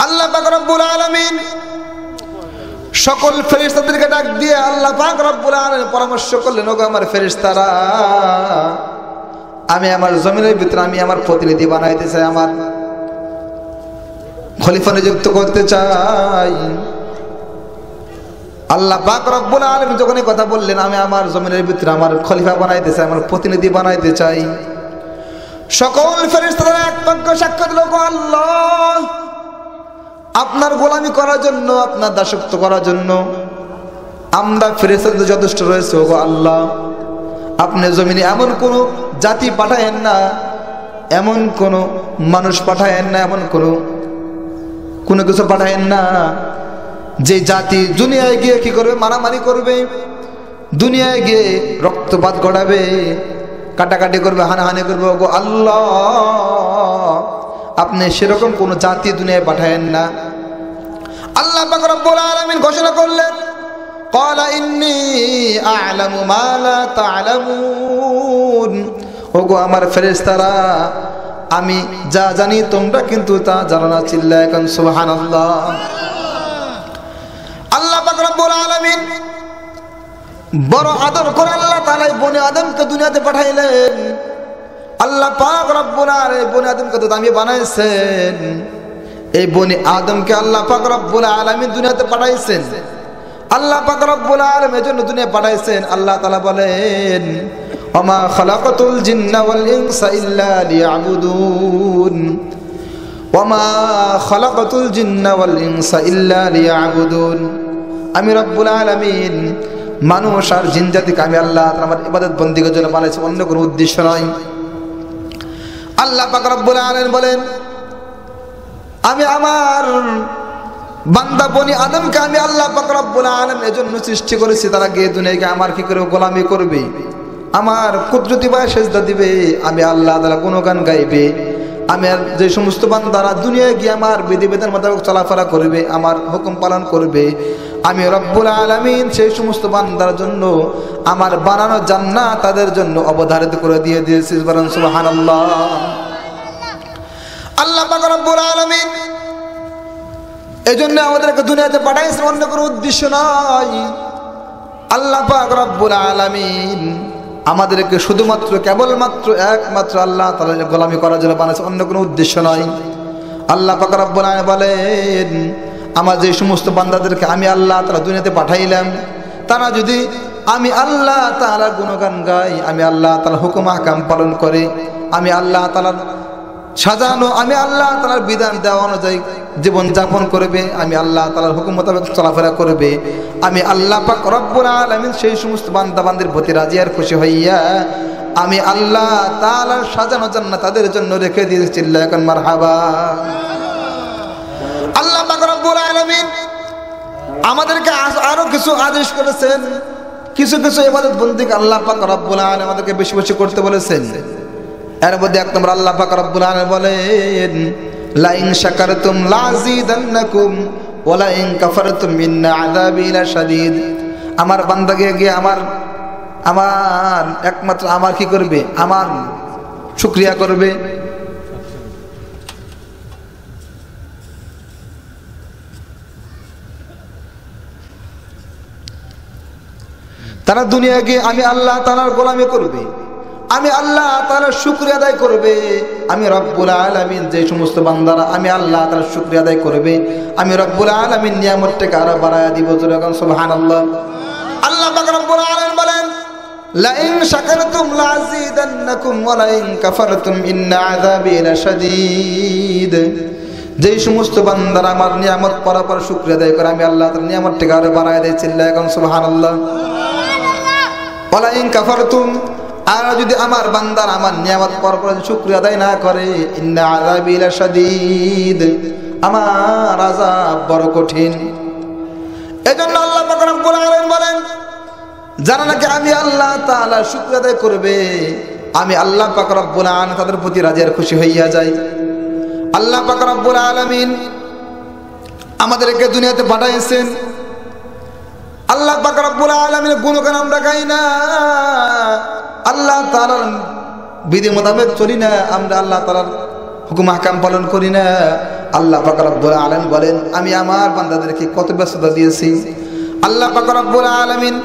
আল্লাহ পাক রব্বুল আলামিন সকল ফেরেশতাদেরকে ডাক দিয়ে আল্লাহ পাক রব্বুল আলামিন পরামর্শ করলেন, ওগো আমার ফেরেশতারা, আমি আমার জমিনের ভিতরে আমি আমার প্রতিনিধি বানাইতে চাই, আমার খলিফা নিযুক্ত করতে চাই। আল্লাহ পাক রব্বুল আলামিন যখন এই কথা বললেন, আমি আমার জমিনের ভিতরে আমার খলিফা বানাইতে চাই, আমার প্রতিনিধি বানাইতে চাই, সকল ফেরেশতারা এক বাক্য সাক্ষ্য দিল, ওগো আল্লাহ, আপনার গোলামি করার জন্য, আপনার দাসত্ব করার জন্য আমরা ফেরেশতাদের যথেষ্ট রয়েছে। ওগো আল্লাহ, আপনি জমিনে এমন কোন জাতি পাঠায়েন না, এমন কোন মানুষ পাঠায়েন না, এমন কোনো কিছু পাঠায়েন না যে জাতি দুনিয়ায় গিয়ে কি করবে, মারামারি করবে, দুনিয়ায় গিয়ে রক্তপাত ঘটাবে, কাটাকাটি করবে, হানাহানি করবে। ওগো আল্লাহ, আপনি সেরকম কোন জাতি দুনিয়ায় পাঠায়েন না। আল্লাহ পাক রব্বুল আলামিন ঘোষণা করলেন, ক্বালা ইন্নী আ'লামু মা লা তা'লামুন, ওগো আমার ফেরেশতারা, আমি যা জানি তোমরা কিন্তু তা জানো না। চিল্লায় এখন সুবহানাল্লাহ। আল্লাহ পাক রব্বুল আলামিন বড় আদর করে আল্লাহ তাআলা বনি আদমকে দুনিয়াতে পাঠাইলেন। আল্লাহ পাক রব্বুল আলামিন বনি আদমকে তো দামি বানাইছেন, এই বনি আদমকে আল্লাহ পাক রব্বুল আলামিন দুনিয়াতে পাঠাইছেন। আল্লাহ পাক রব্বুল আলামিন এর জন্য দুনিয়া পাঠাইছেন। আল্লাহ তাআলা বলেন, ওমা খালাকাতুল জিন্না ওয়াল ইনসা ইল্লা লিয়াবুদুন, ওমা খালাকাতুল জিন্না ওয়াল ইনসা ইল্লা লিয়াবুদুন। আমি রব্বুল আলামিন মানুষ আর জিন জাতিকে আমি আল্লাহ আমার ইবাদত বন্দেগীর জন্য বানাইছি, অন্য কোনো উদ্দেশ্য নয়। আল্লাহ পাক রব্বুল আলামিন বলেন, আমি আমার বান্দা বনি আদমকে আমি আল্লাহ পাক রব্বুল আলামিন এজন্য সৃষ্টি করেছি, তারা গিয়ে দুনিয়াকে আমার কি করে গোলামি করবে, আমার কুদরতি পায়ে সেজদা দিবে, আমি আল্লাহ তাআলা গুণগান গাইবে। আমি আর যে সমস্ত বান্দারা দুনিয়ায় গিয়ে আমার বিধিবিধান মোতাবেক চলাফেরা করবে, আমার হুকুম পালন করবে, আমি রব্বুল আলামিন সেই সমস্ত বান্দার জন্য আমার বানানো জান্নাত তাদের জন্য অবধারিত করে দিয়ে দিয়েছি। সুবহানাল্লাহ। আল্লাহ পাক রব্বুল আলামিন এজন্য আমাদেরকে দুনিয়াতে পাঠাইছেন, অন্য কোনো উদ্দেশ্য নয়। আল্লাহ পাক রব্বুল আলামিন আমাদেরকে শুধুমাত্র কেবলমাত্র একমাত্র আল্লাহ তাআলার গোলামি করার জন্য বানাইছে, অন্য কোনো উদ্দেশ্য নয়। আল্লাহ পাক রব্বুল আলামিন বলেন, আমার যে সমস্ত বান্দাদেরকে আমি আল্লাহ তাআলা দুনিয়াতে পাঠাইলাম, তারা যদি আমি আল্লাহ তাআলার গুণগান গাই, আমি আল্লাহ তাআলার হুকুম আহকাম পালন করে, আমি আল্লাহ তাআলার সাজানো, আমি আল্লাহ তাআলার বিধান দেওয়া অনুযায়ী জীবন যাপন করবে, আমি আল্লাহ তাআলার হুকুম মোতাবেক চলাফেরা করবে, আমি আল্লাহ পাক রব্বুল আলামিন সেই সমস্ত বান্দা বান্দির প্রতি রাজি আর খুশি হইয়া আমি আল্লাহ তাআলার সাজানো জান্নাত তাদের জন্য রেখে দিয়েছি। চিল্লায় এখন মারহাবা। আল্লাহ পাক রব্বুল আলামিন আমাদেরকে আরো কিছু আদেশ করেছেন, কিছু কিছু ইবাদত বন্দেগী আল্লাহ পাক রব্বুল আলামিন আমাদেরকে বেশি বেশি করতে বলেছেন। এর মধ্যে এক নম্বর আল্লাহ পাক রব্বুল আলামিন বলেন, লা ইন শাকারতুম লাযিদান্নাকুম ওয়া লা ইন কাফারতুম ইন্না আযাবি লাশাদীদ। আমার বান্দাকে গিয়ে আমার একমাত্র আমার কি করবে, আমার শুকরিয়া করবে। তারা দুনিয়া গিয়ে আমি আল্লাহ তাআলার গোলামি করবে, আমি আল্লাহ তাআলার শুকরিয়া আদায় করবে। আমি রব্বুল আলামিন যে সমস্ত বান্দারা আমি আল্লাহ তাআলার শুকরিয়া আদায় করবে, আমি রব্বুল আলামিন নিয়ামতটাকে আরো বাড়ায়া দিব। যখন সুবহানাল্লাহ। আল্লাহ পাক রব্বুল আলামিন বলেন, লা ইন শাকারতুম লাযিদান্নাকুম ওয়া লা ইন কাফারতুম ইন্না আযাবি লাশাদীদ। যে সমস্ত বান্দারা আমার নিয়ামত পরাপর শুকরিয়া আদায় করে, আমি আল্লাহ তাআলার নিয়ামতটাকে আরো বাড়ায়া দেই। চিল্লায় এখন সুবহানাল্লাহ। ওয়া লা ইন কাফারতুম, আর যদি আমার বান্দার আমার নিয়ামত পরপর শুকরিয়া আদায় না করে, ইন্না আযাবি লাশাদীদ, আমার আযাব বড় কঠিন। এজন্য আল্লাহ পাক রব্বুল আলামিন বলেন, যারা নাকি আমি আল্লাহ তাআলা শুকরিয়া আদায় করবে, আমি আল্লাহ পাক রব্বুল আলামিন তাদের প্রতি রাজি আর খুশি হইয়া যাই। আল্লাহ পাক রব্বুল আলামিন আমাদেরকে দুনিয়াতে পাঠাইছেন। আল্লাহ পাক রব্বুল আলামিনের গুণগান আমরা গাই না, আল্লাহ তাআলার বিধি মোতাবেক চলি না, আমরা আল্লাহ তাআলার হুকুম আহকাম পালন করি না, আল্লাহ পাক রব্বুল আলামিন বলেন আমি আমার বান্দাদেরকে কত ব্যস্ততা দিয়েছি। আল্লাহ পাক রব্বুল আলামিন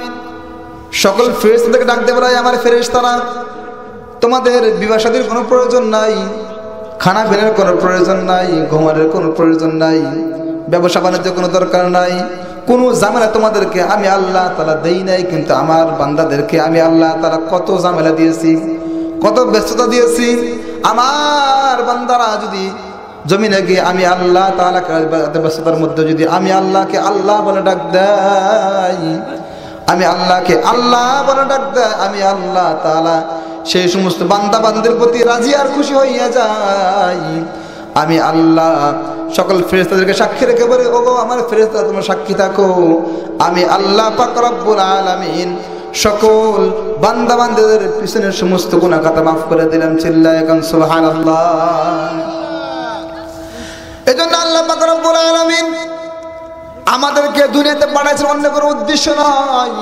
সকল ফেরেশতাদেরকে ডাক দিয়ে বলে আমার ফেরেশতারা তোমাদের বিবাহ শাদীর কোনো প্রয়োজন নাই, খানা পিনার কোনো প্রয়োজন নাই, ঘুমানোর কোনো প্রয়োজন নাই, ব্যবসা বাণিজ্যের কোনো দরকার নাই, কোনো ঝামেলা তোমাদেরকে আমি আল্লাহ তাআলা দেই নাই। কিন্তু আমার বান্দাদেরকে আমি আল্লাহ তাআলা কত ঝামেলা দিয়েছি, কত ব্যস্ততা দিয়েছি। আমার বান্দারা যদি জমিনে গিয়ে আমি আল্লাহ তাআলাকে ব্যস্ততার মধ্যে যদি আমি আল্লাহকে আল্লাহ বলে ডাক দেয়, আমি আল্লাহকে আল্লাহ বলে ডাক দেয়, আমি আল্লাহ তাআলা সেই সমস্ত বান্দা বান্দাদের প্রতি রাজি আর খুশি হইয়া যায়। আমি আল্লাহ সকল ফেরেশতাদেরকে সাক্ষী রেখে বলে ওগো আমার ফেরেশতা তোমরা সাক্ষী থাকো, আমি আল্লাহ পাক রব্বুল আলামিন সকল বান্দা বান্দাদের পিছনের সমস্ত গুনাহ খাতা মাফ করে দিলাম। চিল্লায়ে কান সুবহানাল্লাহ। এজন্য আল্লাহ পাক রব্বুল আলামিন আমাদেরকে দুনিয়াতে পাঠাইছেন অন্য কোনো উদ্দেশ্য নয়।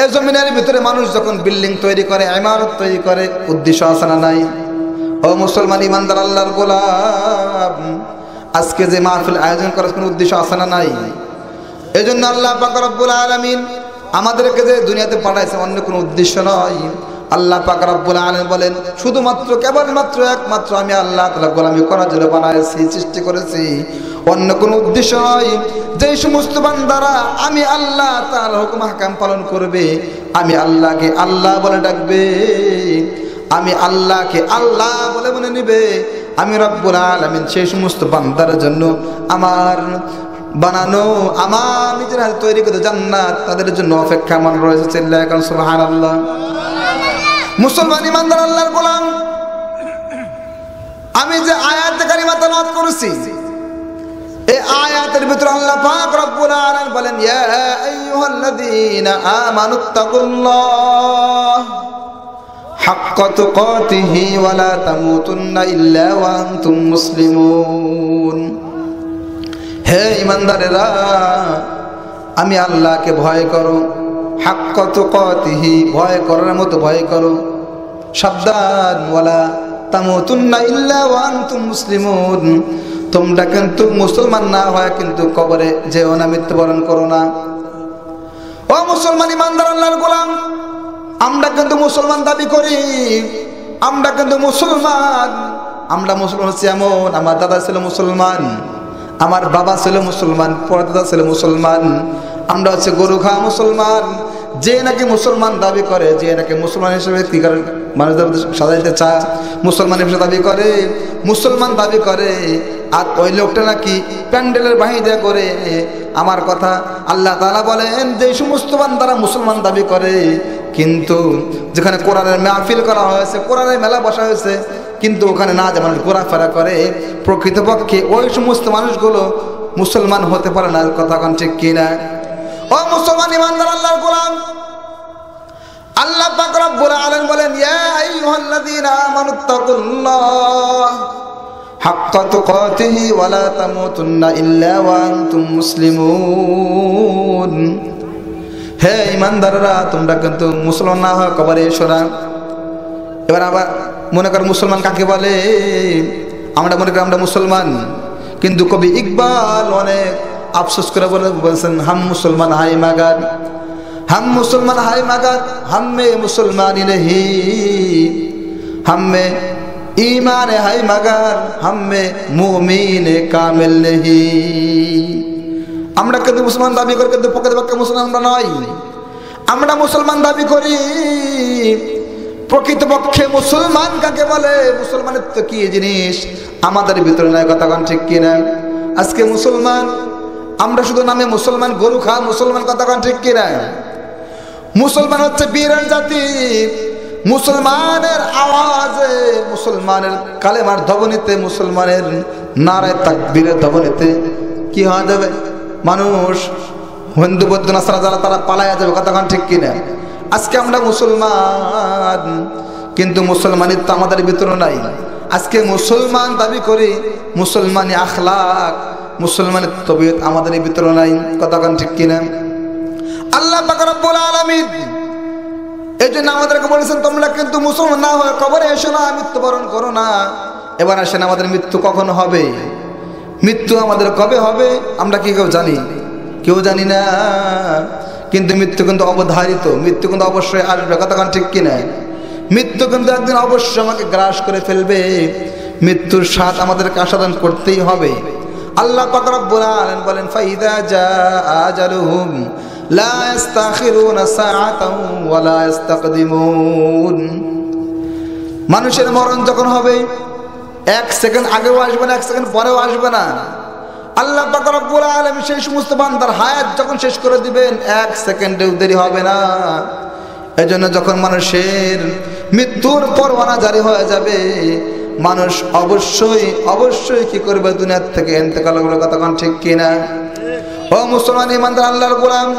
এই জমিনের ভিতরে মানুষ যখন বিল্ডিং তৈরি করে, ইমারত তৈরি করে, উদ্দেশ্য আছে না নাই? ও মুসলমান ইমানদার আল্লাহর গোলাম, আজকে যে মাহফিল আয়োজন করার কোনো উদ্দেশ্য আছে না নাই? এজন্য আল্লাহ পাক রব্বুল আলামিন আমাদেরকে যে দুনিয়াতে পাঠাইছে অন্য কোনো উদ্দেশ্য নয়। আল্লাহ পাক রব্বুল আলামিন বলেন শুধুমাত্র কেবলমাত্র একমাত্র আমি আল্লাহ তাআলা গোলামি করার জন্য বানাইছি, সৃষ্টি করেছি, অন্য কোনো উদ্দেশ্য নয়। যে সমস্ত বান্দারা আমি আল্লাহ তাআলার হুকুম হাকাম পালন করবে, আমি আল্লাহকে আল্লাহ বলে ডাকবে, আমি আল্লাহকে আল্লাহ বলে মনে নিবে, আমি রব্বুল আলামিন সেই সমস্ত বান্দার জন্য আমার বানানো আমার নিজের হাতে তৈরি করে জান্নাত তাদের জন্য অপেক্ষা মান রয়েছে। চিল্লায়ে কান সুবহানাল্লাহ। মুসলমান ইমানদার আল্লাহর গোলাম, আমি যে আয়াত কারিমা তেলাওয়াত করেছি এই আয়াতের ভিতরে আল্লাহ পাক রব্বুল আলামিন বলেন ইয়া আইয়ুহাল্লাযীনা আমানুত্তাকুল্লাহ হাক্কা তুকাতিহি ওয়া লা তামুতুন্না ইল্লা ওয়া আনতুম মুসলিমুন। হে ইমানদারেরা আমি আল্লাহকে ভয় করো, হাক্কা তুকাতিহি ভয় করার মতো ভয় করো, সাবধান, ওয়ালা তামুতুন্না ইল্লা ওয়া আনতুম মুসলিমুন, তোমরা কিন্তু মুসলমান না হয় কিন্তু কবরে যেও না, মৃত্যুবরণ করো না। ও মুসলমান ইমানদার আল্লাহর গোলাম, আমরা কিন্তু মুসলমান দাবি করি, আমরা কিন্তু মুসলমান, আমরা মুসলমান হচ্ছে এমন আমার দাদা ছিল মুসলমান, আমার বাবা ছিল মুসলমান, পরদাদা ছিল মুসলমান, আমরা হচ্ছে গরু খাওয়া মুসলমান। যে নাকি মুসলমান দাবি করে, যে নাকি মুসলমান হিসেবে কি করে মানুষদের সাজাইতে চায়, মুসলমান হিসেবে দাবি করে, মুসলমান দাবি করে, আর ওই লোকটা নাকি প্যান্ডেলের বাহিরে করে। আমার কথা আল্লাহ তাআলা বলেন যে সমস্ত বান্দারা মুসলমান দাবি করে কিন্তু যেখানে কোরআনের মাহফিল করা হয়েছে, কোরআনের মেলা বসা হয়েছে, কিন্তু ওখানে না যে মানুষ ঘোরাফেরা করে, প্রকৃতপক্ষে ওই সমস্ত মানুষগুলো মুসলমান হতে পারে না। কথা কোন ঠিক কিনা? ও মুসলমান ইমানদার আল্লাহর গোলাম, আল্লাহ পাক রব্বুল আলামিন বলেন ইয়া আইয়ুহাল্লাযীনা আমানুত্তাকুল্লাহ হাক্কা তুকাতিহি ওয়া লা তামুতুন্না ইল্লা ওয়া আনতুম মুসলিমুন। হে ইমানদাররা তোমরা কিন্তু মুসলমান না হয় কবরে এসো না। এবার আবার মনে কর মুসলমান কাকে বলে? আমরা মনে করি আমরা মুসলমান, কিন্তু কবি ইকবাল অনেক আফসোস করে বলছেন হাম মুসলমান হাই মাগার, हम मुसलमान हाय मगर हम में मुसलमानी नहीं, हम में ईमान है मगर हम में मुमीन कामिल नहीं। আমরা কিন্তু মুসলমান দাবি করি কিন্তু প্রকৃতপক্ষে মুসলমান আমরা নই। আমরা মুসলমান দাবি করি, প্রকৃতপক্ষে মুসলমান কাকে বলে, মুসলমানের তো কি জিনিস আমাদের ভিতরে নাই। কথা কোন ঠিক কিনা? আজকে মুসলমান আমরা শুধু নামে মুসলমান, গরু খা মুসলমান। কথা কোন ঠিক কিনা? মুসলমান হচ্ছে বীরের জাতি, মুসলমানের আওয়াজে, মুসলমানের কালেমার ধ্বনিতে, মুসলমানের নারায়ে তাকবীরের ধ্বনিতে কি হয়ে যাবে? মানুষ হিন্দু বৌদ্ধ নাসারা যারা তারা পালায়া যাবে। কথা ঠিক কিনা? আজকে আমরা মুসলমান কিন্তু মুসলমানের তো আমাদের ভিতরে নাই। আজকে মুসলমান দাবি করি, মুসলমানি আখলাক, মুসলমানের তবিয়ত আমাদের ভিতরে নাই। কথা ঠিক কিনা? আল্লাহ পাক রব্বুল আলামিন এই জন্য আমাদেরকে বলেছেন তোমরা কিন্তু মুসলমান না হয়ে কবরে এসো না, মৃত্যুবরণ করো না। এবার আসেন আমাদের মৃত্যু কখন হবে? মৃত্যু আমাদের কবে হবে আমরা কি কেউ জানি? কেউ জানি না। কিন্তু মৃত্যু কিন্তু অবধারিত, মৃত্যু কিন্তু অবশ্যই আসবে, কতক্ষণ ঠিক কিনা? মৃত্যু কিন্তু একদিন অবশ্যই আমাকে গ্রাস করে ফেলবে। মৃত্যুর স্বাদ আমাদেরকে আস্বাদন করতেই হবে। আল্লাহ পাক রব্বুল আলামিন বলেন, ফাইদা জাআ আজালুহুম লা ইস্তাখিরুনা সাআতাও ওয়া লা ইস্তাকদিমুন। মানুষের মরণ যখন হবে, 1 সেকেন্ড আগেও আসবে না, 1 সেকেন্ড পরেও আসবে না। আল্লাহ পাক রব্বুল আলামিন সেই সমস্ত বান্দার হায়াত যখন শেষ করে দিবেন, 1 সেকেন্ডেও দেরি হবে না। এজন্য যখন মানুষের মৃত্যুর পরওয়ানা জারি হয়ে যাবে, মানুষ অবশ্যই কি করবে? দুনিয়ার থেকে ইন্তেকাল করবে, কতক্ষণ ঠিক কিনা? ও মুসলমান ইমানদার আল্লাহর গোলাম,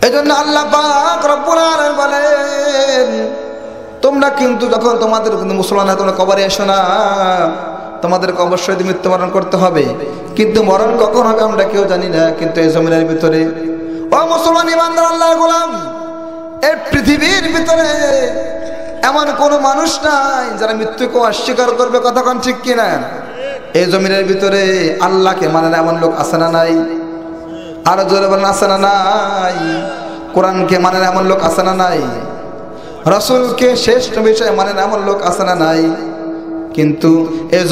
এজন্য আল্লাহ পাক রব্বুল আলামিন বলেন, তোমরা কিন্তু যখন তোমাদের কিন্তু মুসলমান তোমরা কবরে এসো না, তোমাদেরকে অবশ্যই মৃত্যুবরণ করতে হবে। কিন্তু মরণ কখন হবে আমরা কেউ জানি না। কিন্তু এই জমিনের ভিতরে, ও মুসলমান ইমানদার আল্লাহর গোলাম, এই পৃথিবীর ভিতরে এমন কোনো মানুষ নাই যারা মৃত্যুকে অস্বীকার করবে, কতক্ষণ ঠিক কিনা? এই জমিনের ভিতরে আল্লাহকে মানে না এমন লোক আছে না নাই? আরো জোরে বলেন, আছে না নাই? কোরআনকে মানে না এমন লোক আছে না নাই? রাসূলকে শ্রেষ্ঠ বিষয় মানে না এমন লোক আছে না নাই? কিন্তু এই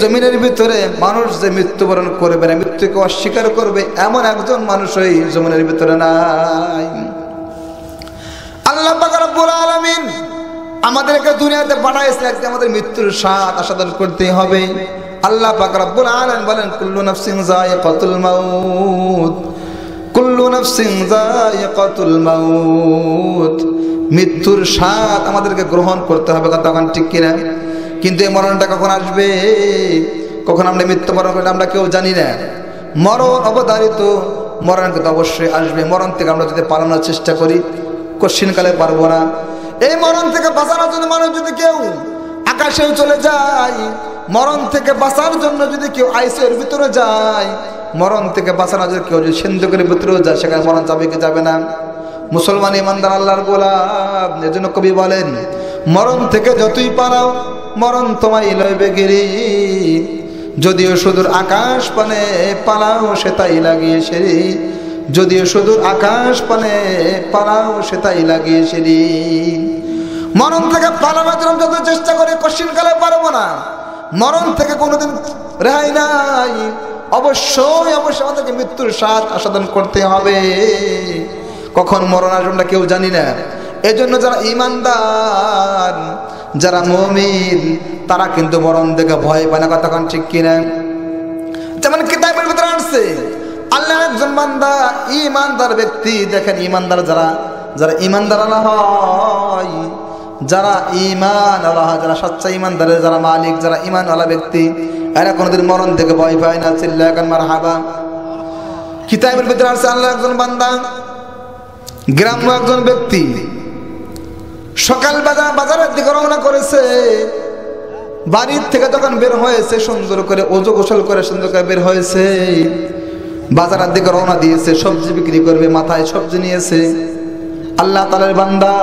জমিনের ভিতরে মানুষ যে মৃত্যুবরণ করবে না, মৃত্যুকে অস্বীকার করবে, এমন একজন মানুষ ওই জমিনের ভিতরে নাই। আল্লাহ পাক রব্বুল আলামিন আমাদেরকে দুনিয়াতে পাঠাইছে একদিন আমাদের মৃত্যুর স্বাদ আস্বাদন করতে হবে। আল্লাহ পাক রব্বুল আলামিন বলেন, কুল্লু নাফসিন যায়িকাতুল মাউত, কুল্লু নাফসিন যায়িকাতুল মাউত। মৃত্যুর স্বাদ আমাদেরকে গ্রহণ করতে হবে, কতক্ষণ ঠিক কিনা? কিন্তু এই মরণটা কখন আসবে, কখন আমরা মৃত্যুবরণ করলে আমরা কেউ জানি না। মরণ অবধারিত, মরণ কিন্তু অবশ্যই আসবে। মরণ থেকে আমরা যদি পালানোর চেষ্টা করি, কঠিনকালে পারবো না। এই মরণ থেকে বাঁচানোর জন্য মানুষ যদি কেউ আকাশেও চলে যায়, মরণ থেকে বাঁচার জন্য যদি কেউ আইসিইউর ভিতরে যায়, মরণ থেকে বাঁচানোর জন্য কেউ যদি সিন্ধুকের ভিতরেও যায়, সেখানে মরণ যাবে কি যাবে না? মুসলমান ইমানদার আল্লাহর গোলাম, এজন্য কবি বলেন, মরণ থেকে যতই পালাও মরণ তোমায় লইবে গিরি, যদিও সুদূর আকাশ পানে পালাও সে তাই লাগিয়ে সেরি, যদিও সুদূর আকাশ পানে পালাও সে তাই লাগিয়ে সেরি। মরণ থেকে পালানোর জন্য যত চেষ্টা করে কঠিনকালে পারবো না। মরণ থেকে কোনোদিন রেহাই নাই। অবশ্যই আমাদেরকে মৃত্যুর স্বাদ আস্বাদন করতে হবে। কখন মরণ আসবে আমরা কেউ জানি না। এজন্য যারা ঈমানদার, যারা মুমিন, তারা কিন্তু মরণ দেখে ভয় পায় না, কতক্ষণ ঠিক কিনা? যেমন কিতাবের ভিতরে আসছে, আল্লাহ একজন বান্দা ঈমানদার ব্যক্তি, দেখেন ঈমানদার যারা ঈমানদার হয়, যারা ঈমান আল্লাহ, যারা সচ্চা ঈমানদারের যারা মালিক, যারা ঈমানওয়ালা ব্যক্তি, এরা কোনোদিন মরণ দেখে ভয় পায় না। চিল্লায়া কান মারহাবা। কিতাবের ভিতরে আসছে, আল্লাহ একজন বান্দা গ্রাম্য একজন ব্যক্তি সকাল বাজারের দিকে রওনা করেছে। বাড়ির থেকে যখন বের হয়েছে, সুন্দর করে ওযু গোসল করে সুন্দর করে বের হয়েছে, বাজারের দিকে রওনা দিয়েছে, সবজি বিক্রি করবে, মাথায় সবজি নিয়েছে। আল্লাহ তাআলার বান্দা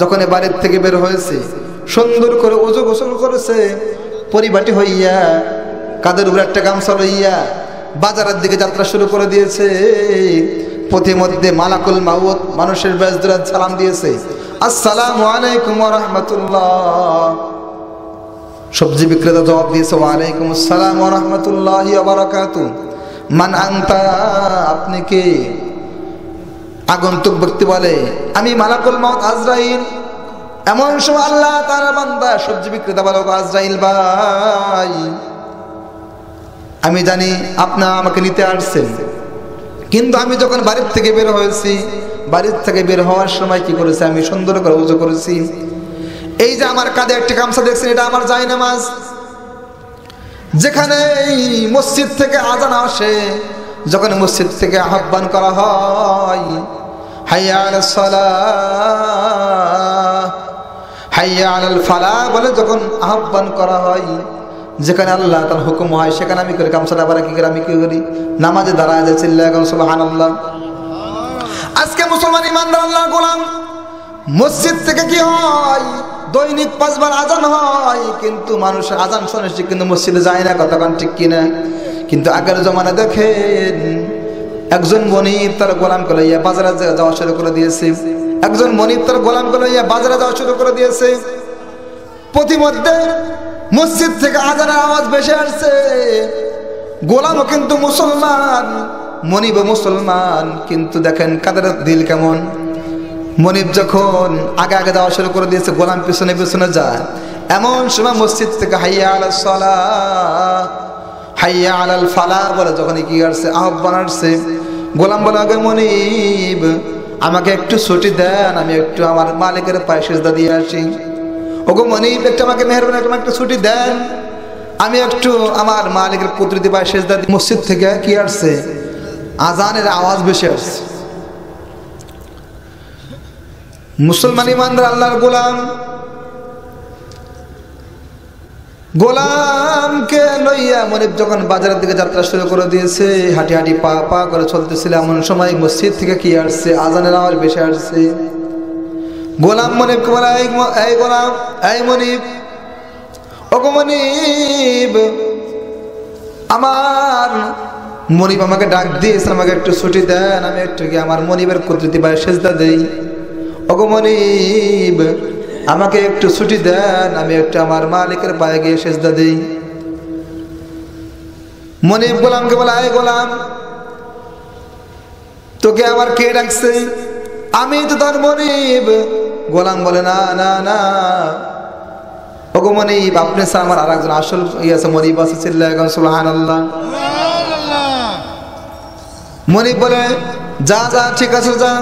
যখন বাড়ির থেকে বের হয়েছে, সুন্দর করে ওযু গোসল করেছে, পরিপাটি হইয়া কাঁধের উপর একটা গামছা লইয়া বাজারের দিকে যাত্রা শুরু করে দিয়েছে। পথিমধ্যে মালাকুল মাউত মানুষের বেজদুরা সালাম দিয়েছে, আসসালামু আলাইকুম ওয়া রাহমাতুল্লাহ। সবজি বিক্রেতা জবাব দিয়েছে, ওয়া আলাইকুম আসসালাম ওয়া রাহমাতুল্লাহি ওয়া বারাকাতুহু। মান আনতা, আপনি কে? আগন্তুক ব্যক্তি বলে, আমি মালাকুল মাউত আজরাইল। এমন সময় আল্লাহ তাআলার বান্দা সবজি বিক্রেতা বলে, আজরাইল ভাই, আমি জানি আপনি আমাকে নিতে আসছেন, কিন্তু আমি যখন বাড়ির থেকে বের হয়েছি, বাড়ির থেকে বের হওয়ার সময় কি করেছি, আমি সুন্দর করে ওযু করেছি। এই যে আমার কাঁধে একটা গামছা দেখছেন, এটা আমার জায়নামাজ। যেখানে এই মসজিদ থেকে আযান আসে, যখন মসজিদ থেকে আহ্বান করা হয়, হাইয়া আলাস সালাহ, হাইয়া আলাল ফালাহ বলে যখন আহ্বান করা হয়, যেখানে আল্লাহ তার হুকুম হয়, সেখানে আমি করি গামছাটা আবার কি করে আমি কি করি, নামাজে দাঁড়ায় যায়, চিল্লায় সুবহানাল্লাহ। আজকে মুসলমান ইমানদার আল্লাহর গোলাম, মসজিদ থেকে কি হয়, দৈনিক 5 বার আজান হয়, কিন্তু মানুষ আজান শুনে কিন্তু মসজিদে যায় না, কতক্ষণ ঠিক কিনা? কিন্তু আগের জমানা দেখেন একজন মনিব তার গোলামকে লইয়া বাজারে যাওয়া শুরু করে দিয়েছে, একজন মনিব তার গোলামকে লইয়া বাজারে যাওয়া শুরু করে দিয়েছে। প্রতিমধ্যে মসজিদ থেকে আজানের আওয়াজ ভেসে আসছে। গোলামও কিন্তু মুসলমান, মনিবও মুসলমান, কিন্তু দেখেন কাদের দিল কেমন। মনিব যখন আগে আগে যাওয়া শুরু করে দিয়েছে, গোলাম পিছনে পিছনে যায়। এমন সময় মসজিদ থেকে হাইয়া আলাস সালাহ হাইয়া আলাল ফালাহ বলে যখন কি আসছে, আহ্বান আসছে, গোলাম বলে আগে মনিব আমাকে একটু ছুটি দেন, আমি একটু আমার মালিকের পায়ে সিজদা দিয়ে আসি। ওগো মনিব একটু আমাকে মেহরবানি করে একটু ছুটি দেন, আমি একটু আমার মালিকের কুদরতি পায়ে সিজদা দিই। মসজিদ থেকে কি আসছে, আজানের আওয়াজ ভেসে আসছে। মুসলমান ইমানদার আল্লাহর গোলাম, গোলামকে লইয়া মনিব যখন বাজারের দিকে যাত্রা শুরু করে দিয়েছে, হাঁটি হাঁটি পা পা করে চলতেছিল, এমন সময় মসজিদ থেকে কি আসছে, আজানের আওয়াজ ভেসে আসছে। গোলাম মনিবকে বলে, এই গোলাম, এই মনিব, ওগো মনিব, আমার মনিব আমাকে ডাক দিয়েছে, আমাকে একটু ছুটি দেন, আমি একটু কি আমার মনিবের কুদরতি পায়ে সিজদা দেই। ওগো মনিব আমাকে একটু ছুটি দেন, আমি একটু আমার মালিকের পায়ে গিয়ে সিজদা দেই। মনিব গোলামকে বলে, এই গোলাম, তোকে আবার কে ডাকছে? আমি তো তার মনিব। গোলাম বলে, না না না, ওগো মনিব আপনি স্যার আমার আর একজন আসল আছে মনিব আছে, চিল্লায় এখন সুবহানাল্লাহ। মনিব বলে, যা যা ঠিক আছে যা।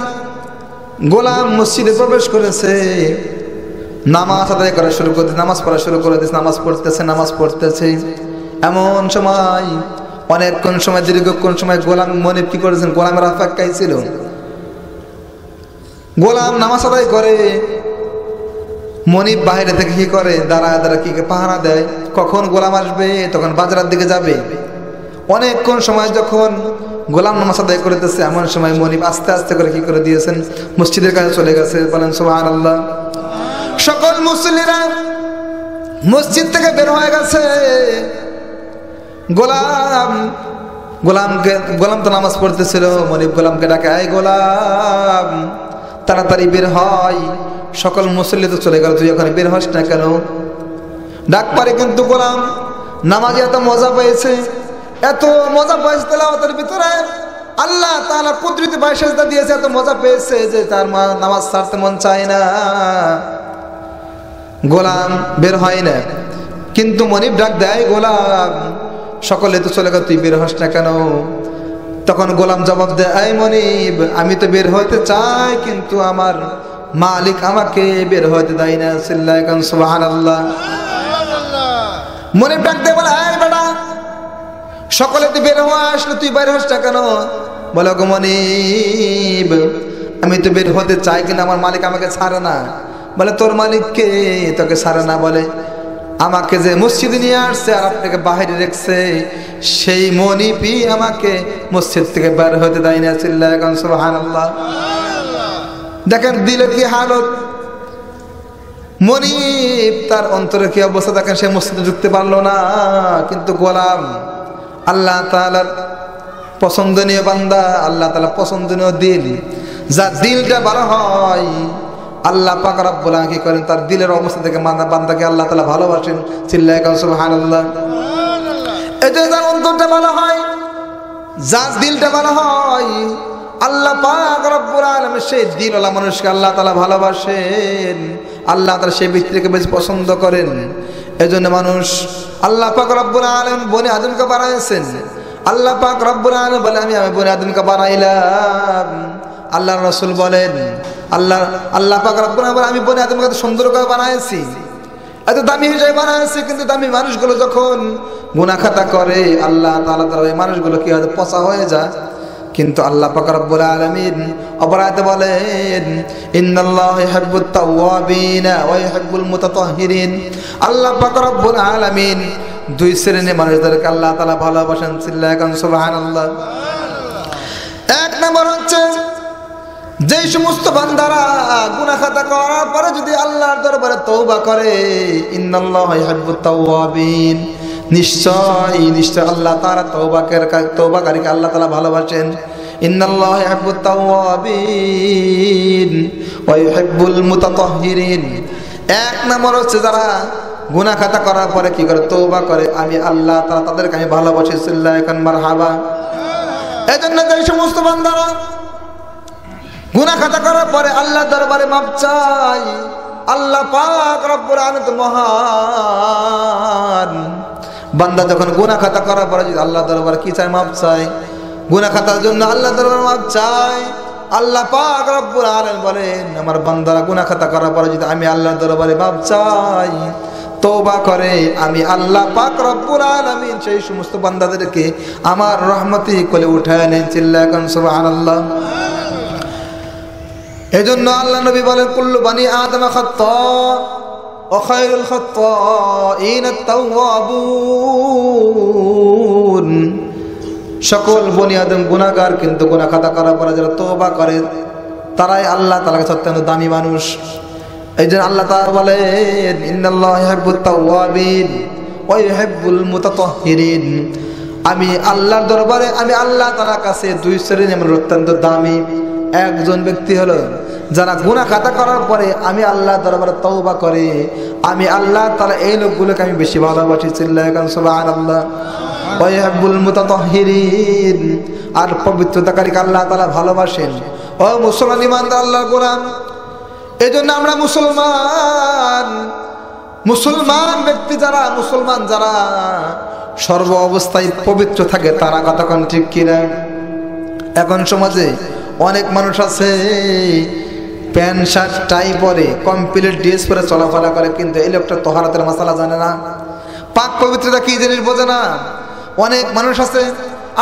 গোলাম মসজিদে প্রবেশ করেছে, নামাজ আদায় করা শুরু করে দিয়েছে, নামাজ পড়া শুরু করে দিয়েছে, নামাজ পড়তেছে। এমন সময় অনেকক্ষণ সময় দীর্ঘক্ষণ সময় গোলাম মনিব কি করেছেন, গোলামের অপেক্ষায় ছিল। গোলাম নামাজ আদায় করে, মনিব বাইরে থেকে কি করে, দাঁড়ায় দাঁড়া কি পাহারা দেয়, কখন গোলাম আসবে, তখন বাজারের দিকে যাবে। অনেকক্ষণ সময় যখন গোলাম নামাজ আদায় করতেছে, এমন সময় মনিব আস্তে আস্তে করে কি করে দিয়েছেন, মসজিদের কাছে চলে গেছে। বলেন সুবহানাল্লাহ। সকল মুসল্লিরা মসজিদ থেকে বের হয়ে গেছে। গোলাম তো নামাজ পড়তেছিল, মনিব গোলামকে ডাকে, এই গোলাম তাড়াতাড়ি বের হয়। সকল মুসল্লি তো চলে গেল, তুই ওখানে বের হস না কেন? ডাক পারে, কিন্তু গোলাম নামাজে এত মজা পেয়েছে, এত মজা পেয়েছে তেলাওয়াতের ভিতরে, আল্লাহ তাআলা কুদরতি পায়ে সিজদা দিয়েছে, এত মজা পেয়েছে যে তার নামাজ ছাড়তে মন চায় না। গোলাম বের হয় না, কিন্তু মনিব ডাক দেয়, গোলাম সকলে তো চলে গেল, তুই বের হস না কেন? তখন গোলাম জবাব দেয়, এই মনিব আমি তো বের হইতে চাই, কিন্তু আমার মালিক আমাকে বের হইতে দেয় না। চিল্লায় এখন সুবহানাল্লাহ। মনিব ডাক দেয়, বলে, এই বেটা সকলে তুই বের হওয়া আসলো, তুই বের হস না কেন? বলে, গো মনিব আমি তো বের হতে চাই, কিন্তু আমার মালিক আমাকে ছাড়ে না। বলে, তোর মালিককে তোকে ছাড়ে না? বলে, আমাকে যে মসজিদে নিয়ে আসছে আর আপনাকে বাহিরে রেখেছে, সেই মনিবই আমাকে মসজিদ থেকে বের হতে দেয় না। চিল্লায় এখন সুবহানাল্লাহ। দেখেন দিলের কি হালত, মনিব তার অন্তরে কি অবস্থা দেখেন, সে মসজিদে ঢুকতে পারলো না। কিন্তু গোলাম আল্লাহ তাআলার পছন্দনীয় বান্দা, আল্লাহ তাআলা পছন্দনীয় দিল, যার দিলটা ভালো হয় আল্লাহ পাক রব্বুল আলামিন কি করেন, তার দিলের অবস্থা থেকে বান্দাকে আল্লাহ তাআলা ভালোবাসেন। চিল্লায় কাও সুবহানাল্লাহ। এটা যার অন্তরটা ভালো হয়, যার দিলটা ভালো হয়, আল্লাহ পাক রব্বুল আলামিন সেই দিলওয়ালা মানুষকে আল্লাহ তাআলা ভালোবাসেন, আল্লাহ তাআলা সেই ব্যক্তিকে বেশ পছন্দ করেন। এজন্য মানুষ আল্লাহ পাক রব্বুল আলামিন বনি আদমকে বানাইছেন। আল্লাহ পাক রব্বুল আলামিন বলে, আমি বনি আদমকে বানাইলাম। আল্লাহর রাসূল বলেন, আল্লাহ পাক রব্বুল আলামিন আমি বনি আদমকে এত সুন্দর করে বানাইছি, এত দামি হিসেবে বানাইছি, কিন্তু দামি মানুষগুলো যখন গুনাহ খাতা করে আল্লাহ তাআলা তার এই মানুষগুলো কি হয়, পচা হয়ে যায়। কিন্তু আল্লাহ পাক রব্বুল আলামিন অপরাধে বলেন, ইন্নাল্লাহা ইউহিব্বুত তাওয়াবিনা ওয়া ইউহিব্বুল মুতাতাহহিরিন। আল্লাহ পাক রব্বুল আলামিন দুই শ্রেণীর মানুষদেরকে আল্লাহ তাআলা ভালোবাসেন। চিল্লায় এখন সুবহানাল্লাহ। এক নম্বর হচ্ছে যেই সমস্ত বান্দারা গুনাহ খাতা করার পরে যদি আল্লাহর দরবারে তওবা করে, ইন্নাল্লাহা ইউহিব্বুত তাওয়াবিন, নিশ্চয় আল্লাহ তাআলা তওবাকারীকে আল্লাহ তাআলা ভালোবাসেন। ইন্নাল্লাহা ইউহিব্বুত তাওয়াবিন ওয়া ইউহিব্বুল মুতাতাহহিরিন। এক নম্বর হচ্ছে যারা গুনাহ খাতা করার পরে কি করে, তওবা করে, আমি আল্লাহ তাআলা তাদেরকে আমি ভালোবাসি। সিল্লাহ এখন মারহাবা। এজন্য যে সমস্ত বান্দারা গুনাহ খাতা করার পরে আল্লাহ দরবারে মাপ চাই, আল্লাহ পাক রব্বুল আলামিন তো মহান। বান্দা যখন গুনাহ খাতা করার পরে যদি আল্লাহ দরবারে কি চায়, মাপ চায়, গুনাহ খাতার জন্য আল্লাহ দরবারে মাপ চায়, আল্লাহ পাক রব্বুল আলামিন বলেন আমার বান্দারা গুনাহ খাতা করার পরে যদি আমি আল্লাহর দরবারে মাপ চাই, তওবা করে, আমি আল্লাহ পাক রব্বুল আলামিন সেই সমস্ত বান্দাদেরকে আমার রহমতি কোলে উঠায় নেন। চিল্লায় এখন সুবহানাল্লাহ। এজন্য আল্লাহ নবী বলেন কুল্লু বানি আদম খাত্তা ওয়া খায়রুল খাত্তাইন আত-তাওয়াবুন। সকল বনি আদম গুনাহগার, কিন্তু গুনাহ খাতা করার পরে যারা তওবা করে তারাই আল্লাহ তাআলার কাছে অত্যন্ত দামি মানুষ। এইজন্য আল্লাহ তাআলা বলেন ইন্নাল্লাহা ইউহিব্বুত তাওয়াবিন ওয়া ইউহিব্বুল মুতাতাহহিরিন। আমি আল্লাহর দরবারে, আমি আল্লাহ তাআলার কাছে দুই শ্রেণীর মানুষ অত্যন্ত দামি। একজন ব্যক্তি হলো যারা গুনাহ খাতা করার পরে আমি আল্লাহ দরবারে তওবা করে, আমি আল্লাহ তাআলা এই লোকগুলোকে আমি বেশি ভালোবাসি। চিল্লায় কান সুবহানাল্লাহ। ওয়া ইউহিব্বুল মুতাতাহহিরিন, আর পবিত্রতাকারীকে আল্লাহ তাআলা ভালোবাসেন। ও মুসলমান ইমানদার আল্লাহর গোলাম, এজন্য আমরা মুসলমান ব্যক্তি যারা, মুসলমান যারা সর্ব অবস্থায় পবিত্র থাকে তারা কতক্ষণ ঠিক কিনা। এখন সমাজে অনেক মানুষ আছে প্যান্ট শার্ট টাই পরে, কমপ্লিট ড্রেস পরে চলাফেরা করে, কিন্তু এই লোকটা তহারাতের মাসালা জানে না, পাক পবিত্রতা কি জিনিস বোঝে না। অনেক মানুষ আছে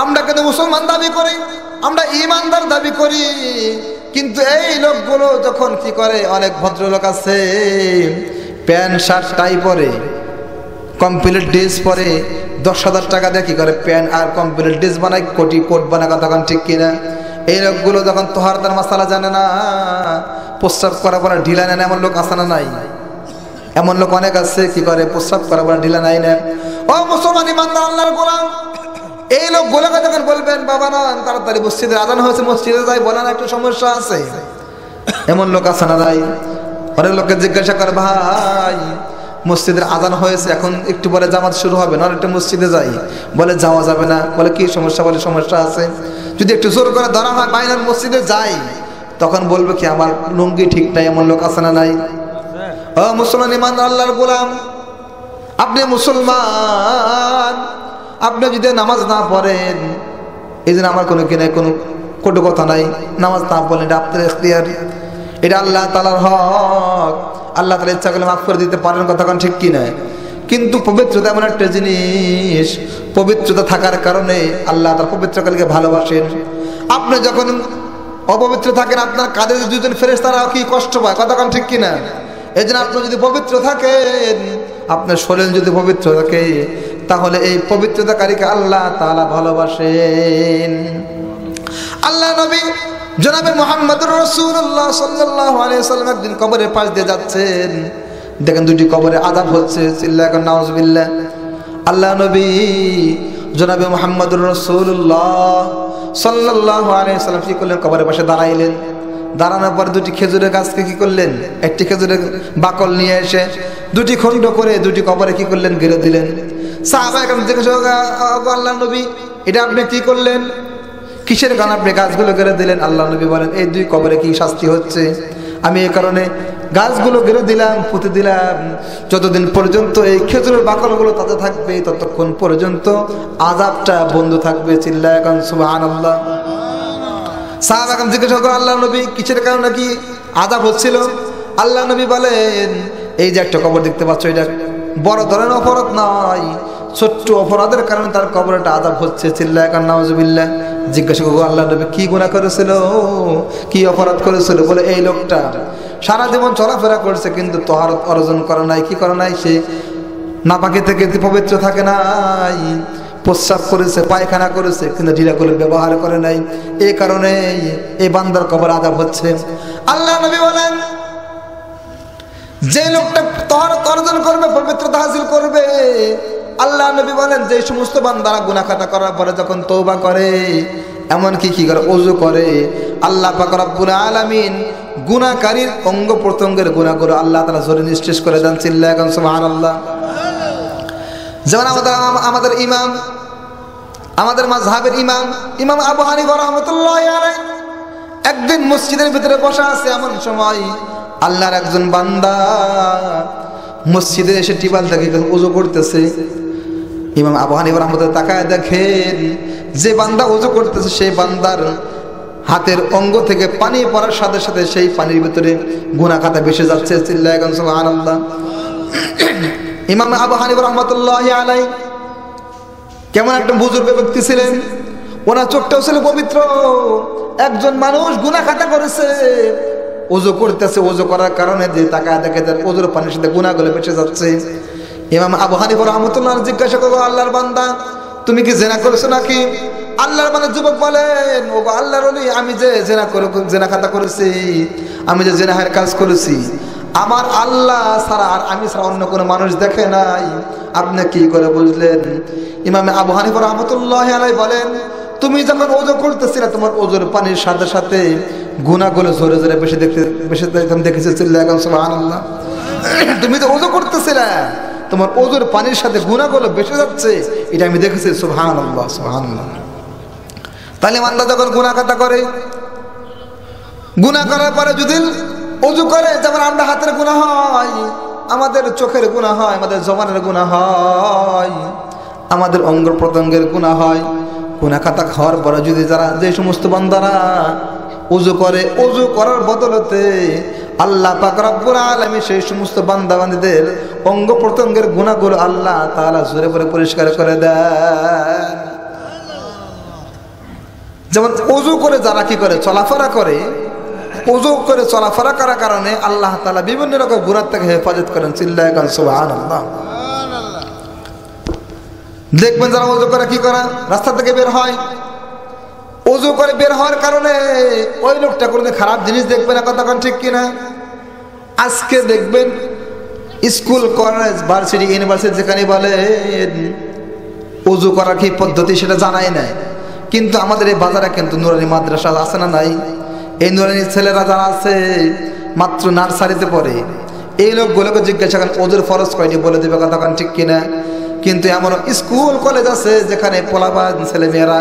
আমরা কিন্তু মুসলমান দাবি করি, আমরা ইমানদার দাবি করি, কিন্তু এই লোকগুলো যখন কি করে, অনেক ভদ্রলোক আছে প্যান্ট শার্ট টাই পরে, কমপ্লিট ড্রেস পরে, 10,000 টাকা দিয়ে কি করে প্যান্ট আর কমপ্লিট ড্রেস বানায়, কোট বানায়, তখন ঠিক কিনা। এই লোকগুলো যখন তোহারতার মাসালা জানে না, প্রস্রাব করার পরে ঢিলা নেন, এমন লোক আছে না নাই? এমন লোক অনেক আছে কি করে, প্রস্রাব করার পরে ঢিলা নাই নেন। ও মুসলমান ইমানদার আল্লাহর গোলাম, এই লোকগুলোকে যখন বলবেন বাবা না তাড়াতাড়ি মসজিদের আজান হয়েছে, মসজিদে যাই, বলেন একটা সমস্যা আছে, এমন লোক আছে না নাই? অনেক লোককে জিজ্ঞাসা করে ভাই মসজিদের আজান হয়েছে, এখন একটু পরে জামাত শুরু হবে, না একটু মসজিদে যাই, বলে যাওয়া যাবে না। বলে কি সমস্যা? বলে সমস্যা আছে, যদি একটু জোর করে ধরা হয় বাইনার মসজিদে যাই, তখন বলবে কি আমার লুঙ্গি ঠিক নাই, এমন লোক আছে না নাই? ও মুসলমান ইমানদার আল্লাহর গোলাম, আপনি মুসলমান, আপনি যদি নামাজ না পড়েন, এই জন্য আমার কোনো কিনা কোনো কটু কথা নাই, নামাজ না পড়লেন এটা আপনার ইখতিয়ার, এটা আল্লাহ তাআলার হক, আল্লাহ তাআলা ইচ্ছা করলে মাফ করে দিতে পারেন, কথা ঠিক কি না। কিন্তু পবিত্রতা এমন একটা জিনিস, পবিত্রতা থাকার কারণে আল্লাহ তার পবিত্রকারীকে ভালোবাসেন। আপনি যখন অপবিত্র থাকেন, আপনার কাঁধে দুজন ফেরেশতারা কি কষ্ট পায়, কথা ঠিক কিনা। এই জন্য আপনি যদি পবিত্র থাকেন, আপনার শরীর যদি পবিত্র থাকে, তাহলে এই পবিত্রতাকারীকে আল্লাহ তাআলা ভালোবাসেন। আল্লাহ নবী জনাবে মুহাম্মদুর রাসূলুল্লাহ সাল্লাল্লাহু আলাইহি ওয়াসাল্লাম একদিন কবরের পাশ দিয়ে যাচ্ছেন, দেখেন দুটি কবরে আযাব হচ্ছে, চিল্লায় এখন নাউযুবিল্লাহ। আল্লাহ নবী জনাবে মুহাম্মদুর রাসূলুল্লাহ সাল্লাল্লাহু আলাইহি ওয়াসাল্লাম কি করলেন, কবরের পাশে দাঁড়াইলেন। দাঁড়ানোর পর দুটি খেজুরের গাছকে কি করলেন, একটি খেজুরের বাকল নিয়ে এসে দুটি খণ্ড করে দুটি কবরে কি করলেন, গেড়ে দিলেন। সাহাবা একদম জিজ্ঞাসা, আল্লাহ নবী এটা আপনি কি করলেন, কিসের কারণে আপনি গাছগুলো গেড়ে দিলেন? আল্লাহ নবী বলেন এই দুই কবরে কি শাস্তি হচ্ছে, আমি এই কারণে গাছগুলো গেড়ে দিলাম, পুঁতে দিলাম, যতদিন পর্যন্ত এই খেজুরের বাকলগুলো তাতে থাকবে ততক্ষণ পর্যন্ত আযাবটা বন্ধ থাকবে। চিল্লায় এখন সুবহানাল্লাহ। সাহাবা এখন জিজ্ঞাসা করে আল্লাহ নবী কিসের কারণে কি আযাব হচ্ছিল? আল্লাহ নবী বলেন এই যে একটা কবর দেখতে পাচ্ছ, এটা বড় ধরনের অপরাধ নয়, ছোট্ট অপরাধের কারণে তার কবরটা আযাব হচ্ছে। চিল্লায় এখন নাউযুবিল্লাহ। জিজ্ঞাসা করবো আল্লাহ নবী কি গুনাহ করেছিল, কি অপরাধ করেছিল? বলে এই লোকটা সারা জীবন চলাফেরা করছে কিন্তু তহারত অর্জন করে নাই, কি করে নাই, সে নাপাকি থেকে পবিত্র থাকে নাই, প্রস্রাব করেছে, পায়খানা করেছে, কিন্তু ঢিলাগুলো ব্যবহার করে নাই। এই কারণে এই বান্দার কবর আযাব হচ্ছে। আল্লাহ নবী বলেন, যে লোকটা তাহারত অর্জন করবে, পবিত্রতা হাসিল করবে, আল্লাহ নবী বলেন যে সমস্ত বান্দারা গুনাহ খাতা করার পরে যখন তওবা করে, এমনকি কি করে, ওযু করে, আল্লাহ পাক রব্বুল আলামিন গুনাহকারীর অঙ্গ প্রত্যঙ্গের গুনাহগুলো আল্লাহ তাআলা জোরে নিঃশেষ করে দেন। চিল্লায়া গান সুবহানাল্লাহ। যেমন আমাদের ইমাম, আমাদের মাযহাবের ইমাম আবু হানিফা রাহমাতুল্লাহি আলাইহি একদিন মসজিদের ভিতরে বসা আছে, এমন সময় আল্লাহর একজন বান্দা মসজিদে এসে টিবাল থেকে ওযু করতেছে। ইমাম আবু হানিফা রাহমাতুল্লাহ তাকায় দেখেন যে বান্দা ওযু করতেছে সেই বান্দার হাতের অঙ্গ থেকে পানি পড়ার সাথে সাথে সেই পানির ভিতরে গুনাহ খাতা ভেসে যাচ্ছে। চিল্লায়া গান সুবহানাল্লাহ। ইমাম আবু হানিফা রাহমাতুল্লাহি আলাইহি কেমন একটা বুজুর্গ ব্যক্তি ছিলেন, ওনার চোখটাও ছিল পবিত্র। একজন মানুষ গুনাহ খাতা করেছে, ওযু করতেছে, ওযু করার কারণে যে তাকায় দেখে তার ওযুর পানির সাথে গুনাহগুলো ভেসে যাচ্ছে। ইমাম আবু হানিফা রাহমাতুল্লাহ জিজ্ঞাসা করলো, আল্লাহর বান্দা তুমি কি জিনা করেছো নাকি? আল্লাহর বান্দা যুবক বলেন, ও গো আল্লাহর ওলি, আমি যে জিনা খাতা করেছি, আমি যে জিনাহের কাজ করেছি, আমার আল্লাহ ছাড়া আর আমি ছাড়া অন্য কোনো মানুষ দেখে নাই। আপনি কি করে বুঝলেন? ইমাম আবু হানিফা রাহমাতুল্লাহি আলাইহি বলেন, তুমি যখন ওযু করতেছিলে, তোমার ওযুর পানির সাথে সাথে গুনাহগুলো জোরে জোরে বেশি দেখেছি। চিল্লায়া গান সুবহানাল্লাহ। তুমি তো ওযু করতেছিলে, তোমার ওযুর পানির সাথে গুনাহগুলো বেশি যাচ্ছে, এটা আমি দেখেছি। সুবহানাল্লাহ, সুবহানাল্লাহ। তাহলে বান্দা যখন গুনাহ খাতা করে, গুনাহ করার পরে যদি ওযু করে, যেমন আমরা হাতের গুনাহ হয়, আমাদের চোখের গুনাহ হয়, আমাদের জবানের গুনাহ হয়, আমাদের অঙ্গ প্রত্যঙ্গের গুনাহ হয়। গুনাহ খাতা খাওয়ার পরে যদি যে সমস্ত বান্দারা ওযু করে, ওযু করার বদলতে আল্লাহ পাক রব্বুল আলামিন সেই সমস্ত বান্দা বান্দীদের অঙ্গ প্রত্যঙ্গের গুনাহগুলো আল্লাহ তাআলা জোরে করে পরিষ্কার করে দেন। যেমন ওযু করে যারা কি করে, চলাফেরা করে, ওযু করে চলাফেরা করার কারণে আল্লাহ তাআলা বিভিন্ন রকম গুনাহ থেকে হেফাজত করেন। চিল্লায়া গান সুবহানাল্লাহ। দেখবেন যারা ওযু করে কি করে, রাস্তা থেকে বের হয়, ওযু করে বের হওয়ার কারণে ওই লোকটা কোনো খারাপ জিনিস দেখবে না। কথা ঠিক কিনা? আজকে দেখবেন স্কুল, কলেজ, ভার্সিটি, ইউনিভার্সিটি যেখানে বলেন ওযু করার কি পদ্ধতি সেটা জানাই নাই, কিন্তু আমাদের এই বাজারে কিন্তু নুরানি মাদ্রাসা আছে না নাই? এই নুরানি ছেলেরা যারা আছে মাত্র নার্সারিতে পড়ে, এই লোকগুলোকে জিজ্ঞাসা করেন ওযুর ফরজ কয়টি, বলে দেবে। কথা ঠিক কিনা? কিন্তু এমন স্কুল কলেজ আছে যেখানে পোলাপান ছেলে মেয়েরা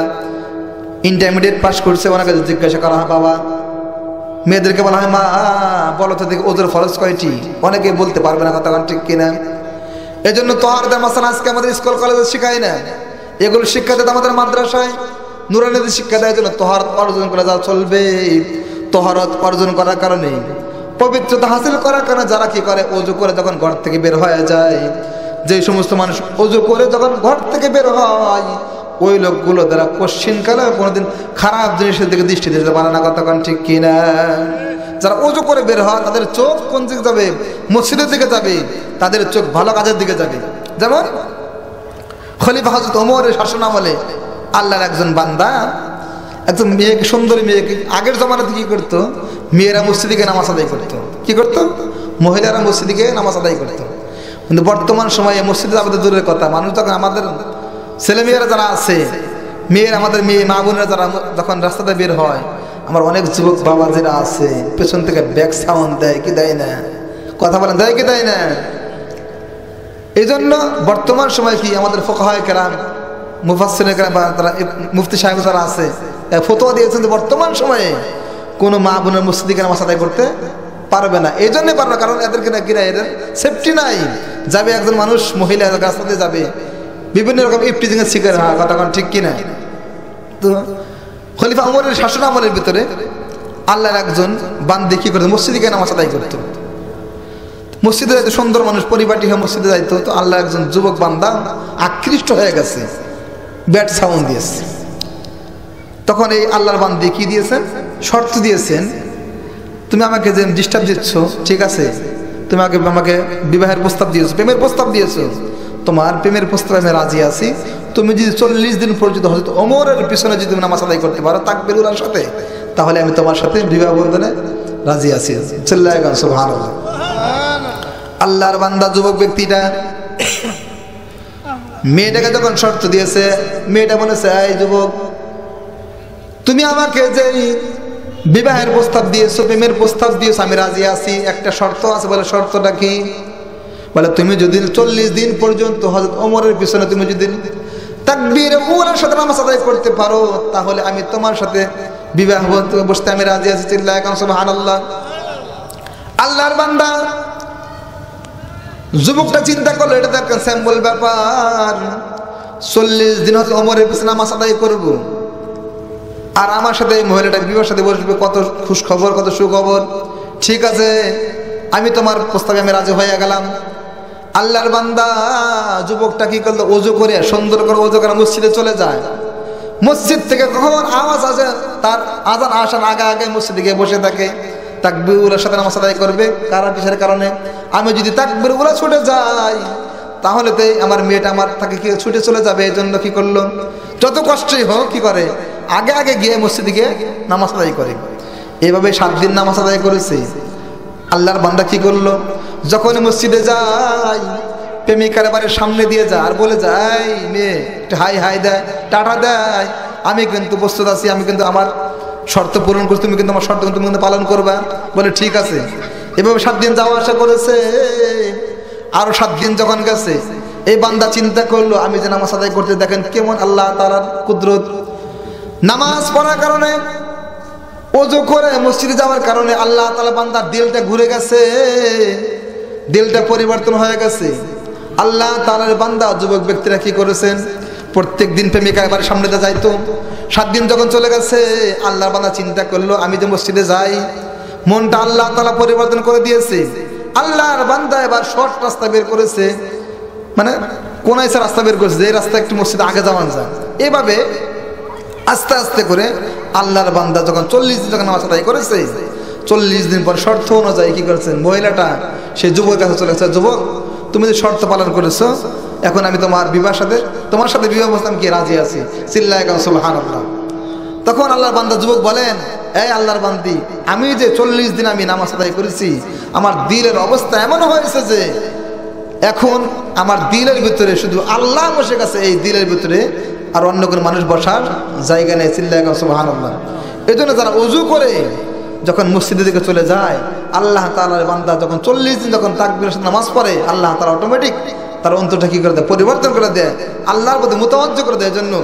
ইন্টারমিডিয়েট পাস করছে, ওনাকে জিজ্ঞাসা করা হয়, বাবা, মেয়েদেরকে বলা হয়, মা বলো তো দেখি ওযুর ফরজ কয়টি? অনেকে বলতে পারবে না। কথা ঠিক কিনা? এই জন্য তাহারতের মাসালা আজকে আমাদের স্কুল কলেজে শিখায় না, এগুলো শিক্ষা দেয় আমাদের মাদ্রাসায়, নুরানিদের শিক্ষা দেয়। জন্য তাহারত অর্জন করে যা চলবে, তাহারত অর্জন করার কারণে, পবিত্রতা হাসিল করার কারণে যারা কি করে, ওযু করে যখন ঘর থেকে বের হয়ে যায়, যে সমস্ত মানুষ ওযু করে যখন ঘর থেকে বের হয়, ওই লোকগুলো দ্বারা কোশ্চিনকালে কোনোদিন খারাপ জিনিসের দিকে দৃষ্টি দিতে পারে না। কথা ঠিক কিনা? যারা ওযু করে বের হয় তাদের চোখ কোন দিকে যাবে? মসজিদের দিকে যাবে, তাদের চোখ ভালো কাজের দিকে যাবে। যেমন খলিফা হযরত ওমরের শাসনামলে আল্লাহর একজন বান্দা, একজন মেয়েকে, সুন্দরী মেয়েকে, আগের জমানাতে কি করতো, মেয়েরা মসজিদে গিয়ে নামাজ আদায় করতো। কি করতো? মহিলারা মসজিদে গিয়ে নামাজ আদায় করতো। কিন্তু বর্তমান সময়ে মসজিদে যাবে দূরের কথা, মানুষ যখন, আমাদের ছেলেমেয়েরা যারা আছে, আমাদের মেয়ে মা বোনেরা যারা যখন রাস্তাতে বের হয়, আমার অনেক যুবক বাবা যারা আছে পেছন থেকে ব্যাক সাউন্ড দেয়, কি দেয় না? কথা বলেন, দেয় কি দেয় না? এই জন্য বর্তমান সময় কি আমাদের ফুকাহায়ে কেরাম, মুফাসসিরিনে কেরাম, তারা মুফতি সাহেব যারা আছে, ফতোয়া দিয়েছেন যে বর্তমান সময়ে কোনো মা বোনের মসজিদে গিয়ে নামাজ আদায় করতে পারবে না। এই জন্যই পারবে না, কারণ এদেরকে না কিনা, এদের সেফটি নাই। যাবে একজন মানুষ, মহিলা রাস্তাতে যাবে, বিভিন্ন রকম ইফটিজিং এর শিকার হয়। কথা ঠিক কিনা? তো খলিফা ওমরের শাসনামলের ভিতরে আল্লাহর একজন বান্দী কি করতো, মসজিদে গিয়ে নামাজ আদায় করতো। মসজিদে যাইতো, সুন্দর মানুষ, পরিপাটি হয়ে মসজিদে যাইতো। তো আল্লাহর একজন যুবক বান্দা আকৃষ্ট হয়ে গেছে, ব্যাড সাউন্ড দিয়েছে। তখন এই আল্লাহর বান্দী কি দিয়েছেন? শর্ত দিয়েছেন, তুমি আমাকে যে ডিস্টার্ব দিচ্ছ, ঠিক আছে, তুমি আমাকে বিবাহের প্রস্তাব দিয়েছো, প্রেমের প্রস্তাব দিয়েছো, তোমার প্রেমের প্রস্তাবে আমি রাজি আছি, তুমি যদি 40 দিন পর্যন্ত হযরত ওমরের পিছনে যদি তুমি নামাজ আদায় করতে পারো তাকবীর উলার সাথে, তাহলে আমি তোমার সাথে বিবাহ বন্ধনে রাজি আছি। চিল্লায়ে গান সুবহানাল্লাহ। আল্লাহর বান্দা যুবক ব্যক্তিটা মেয়েটাকে যখন শর্ত দিয়েছে, মেয়েটা বলেছে, এই যুবক, তুমি আমাকে যে বিবাহের প্রস্তাব দিয়েছো, প্রেমের প্রস্তাব দিয়েছো, আমি রাজি আছি, একটা শর্ত আছে। বলে শর্তটা কি? বলে তুমি যদি 40 দিন পর্যন্ত হযরত ওমরের পিছনে তুমি যদি তাকবীর উলার সাথে নামাজ আদায় করতে পারো, তাহলে আমি তোমার সাথে বিবাহ বসতে আমি রাজি আছি। চিল্লায়ে গান সুবহানাল্লাহ। আল্লাহর বান্দা যুবকটা চিন্তা করলো, এটা তো একটা স্যাম্পল ব্যাপার, 40 দিন হয়তো ওমরের পিছনে নামাজ আদায় করবো, আর আমার সাথে এই মহিলাটা বিবাহের সাথে বসবে, কত খুশ খবর, কত সুখবর। ঠিক আছে, আমি তোমার প্রস্তাবে আমি রাজি হয়ে গেলাম। আল্লাহর বান্দা যুবকটা কি করলো, ওযু করে সুন্দর করে ওযু করে মসজিদে চলে যায়। মসজিদ থেকে কখন আওয়াজ আসে, তার আজান আসার আগে আগে মসজিদে গিয়ে বসে থাকে, তাকবীরের সাথে নামাজ আদায় করবে। কারণ কিসের কারণে? আমি যদি তাকবীরগুলো ছুটে যাই, তাহলে তো আমার মেয়েটা আমার তাকে কি ছুটে চলে যাবে। এই জন্য কি করলো, যত কষ্টই হোক কি করে, আগে আগে গিয়ে মসজিদে গিয়ে নামাজ আদায় করে। এইভাবে 7 দিন নামাজ আদায় করেছে। আল্লাহর বান্দা কি করলো, যখন মসজিদে যায়, প্রেমিকার বাড়ির সামনে দিয়ে যায় আর বলে যায়, মেয়ে একটু হাই হাই দেয়, টাটা দেয়, আমি কিন্তু প্রস্তুত আছি, আমি কিন্তু আমার শর্ত পূরণ করছি, তুমি কিন্তু আমার শর্ত তুমি কিন্তু পালন করবা। বলে ঠিক আছে। এভাবে 7 দিন যাওয়া আসা করেছে। আরো 7 দিন যখন গেছে, এই বান্দা চিন্তা করলো, আমি যে নামাজ আদায় করতে, দেখেন কেমন আল্লাহ তাআলার কুদরত। নামাজ পড়ার কারণে, ওযু করে মসজিদে যাওয়ার কারণে আল্লাহ তাআলা বান্দার দিলটা ঘুরে গেছে, দিলটা পরিবর্তন হয়ে গেছে। আল্লাহ তাআলার বান্দা যুবক ব্যক্তিরা কি করেছেন, প্রত্যেক দিন প্রেমিকা এবার সামনে দিয়ে যাইতো। 7 দিন যখন চলে গেছে, আল্লাহর বান্দা চিন্তা করলো, আমি যে মসজিদে যাই, মনটা আল্লাহ তাআলা পরিবর্তন করে দিয়েছে। আল্লাহর বান্দা এবার শর্ট রাস্তা বের করেছে, মানে কোন এসে রাস্তা বের করেছে, যে রাস্তা একটু মসজিদে আগে যাওয়া যায়। এভাবে আস্তে আস্তে করে আল্লাহর বান্দা যখন 40 দিন যখন নামাজ আদায় করেছে, 40 দিন পর শর্ত অনুযায়ী কি করেছেন, মহিলাটা সেই যুবকের কাছে চলে গেছে, যুবক, তুমি যে শর্ত পালন করেছো, এখন আমি তোমার বিবাহের সাথে, তোমার সাথে বিবাহ বসতে আমি কি রাজি আছি। চিল্লায়ে গান সুবহানাল্লাহ। তখন আল্লাহর বান্দা যুবক বলেন, এই আল্লাহর বান্দি, আমি যে 40 দিন আমি নামাজ আদায় করেছি, আমার দিলের অবস্থা এমন হয়েছে যে এখন আমার দিলের ভিতরে শুধু আল্লাহ বসে গেছে, এই দিলের ভিতরে আর অন্য কোনো মানুষ বসার জায়গা নেই। চিল্লায়ে গান সুবহানাল্লাহ। এই জন্য যারা ওযু করে যখন মসজিদের দিকে চলে যায়, আল্লাহ তাআলার বান্দা যখন 40 দিন যখন তাকবীরের সাথে নামাজ পড়ে, আল্লাহ তাআলা অটোমেটিক তার অন্তরটা কি করে দেয়, পরিবর্তন করে দেয়, আল্লাহর প্রতি মুতাওয়াজ্জিহ করে দেয়। এজন্য